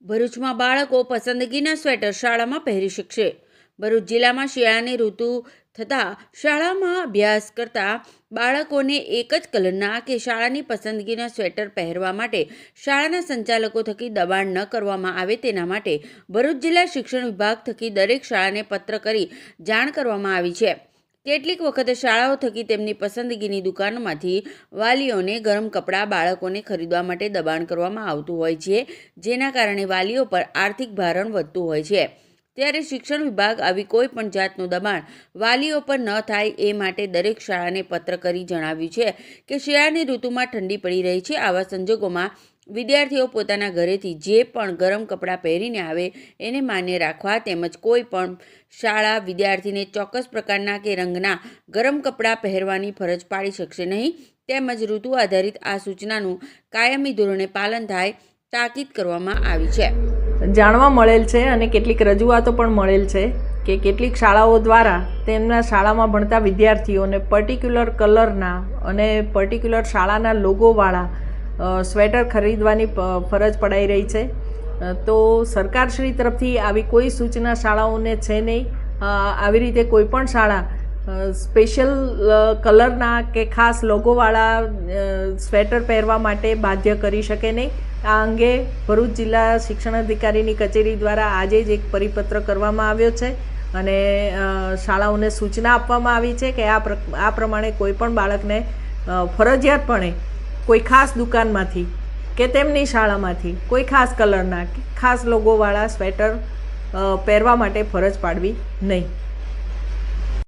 ભરૂચમાં બાળકો પસંદગીના સ્વેટર શાળામાં પહેરી શકશે। ભરૂચ જિલ્લામાં શિયાળાની ઋતુ થતાં શાળામાં અભ્યાસ કરતા બાળકોને એક જ કલરના કે શાળાની પસંદગીના સ્વેટર પહેરવા માટે શાળાના સંચાલકો થકી દબાણ ન કરવામાં આવે તેના માટે ભરૂચ જિલ્લા શિક્ષણ વિભાગ થકી દરેક શાળાને પત્ર કરી જાણ કરવામાં આવી છે। કેટલીક વખત શાળાઓ થકી તેમની પસંદગીની દુકાનોમાંથી વાલીઓને ગરમ કપડાં બાળકોને ખરીદવા માટે દબાણ કરવામાં આવતું હોય છે, જેના કારણે વાલીઓ પર આર્થિક ભારણ વધતું હોય છે। ત્યારે શિક્ષણ વિભાગ આવી કોઈ પણ જાતનું દબાણ વાલીઓ પર ન થાય એ માટે દરેક શાળાને પત્ર કરી જણાવ્યું છે કે શિયાળાની ઋતુમાં ઠંડી પડી રહી છે। આવા સંજોગોમાં વિદ્યાર્થીઓ પોતાના ઘરેથી જે પણ ગરમ કપડાં પહેરીને આવે એને માન્ય રાખવા તેમજ કોઈ પણ શાળા વિદ્યાર્થીને ચોક્કસ પ્રકારના કે રંગના ગરમ કપડાં પહેરવાની ફરજ પાડી શકશે નહીં। તેમજ ઋતુ આધારિત આ સૂચનાનું કાયમી ધોરણે પાલન થાય તાકીદ કરવામાં આવી છે। જાણવા મળેલ છે અને કેટલીક રજૂઆતો પણ મળેલ છે કે કેટલીક શાળાઓ દ્વારા તેમના શાળામાં ભણતા વિદ્યાર્થીઓને પર્ટિક્યુલર કલરના અને પર્ટિક્યુલર શાળાના લોગોવાળા સ્વેટર ખરીદવાની ફરજ પડાઈ રહી છે। તો સરકારશ્રી તરફથી આવી કોઈ સૂચના શાળાઓને છે નહીં। આવી રીતે કોઈ પણ શાળા સ્પેશિયલ કલરના કે ખાસ લોગોવાળા સ્વેટર પહેરવા માટે બાધ્ય કરી શકે નહીં। આ અંગે ભરૂચ જિલ્લા શિક્ષણ અધિકારીની કચેરી દ્વારા આજે જ એક પરિપત્ર કરવામાં આવ્યો છે અને શાળાઓને સૂચના આપવામાં આવી છે કે આ પ્રમાણે કોઈ પણ બાળકને ફરજિયાતપણે કોઈ ખાસ દુકાનમાંથી કે તેમની શાળામાંથી કોઈ ખાસ કલરના કે ખાસ લોગોવાળા સ્વેટર પહેરવા માટે ફરજ પાડવી નહીં।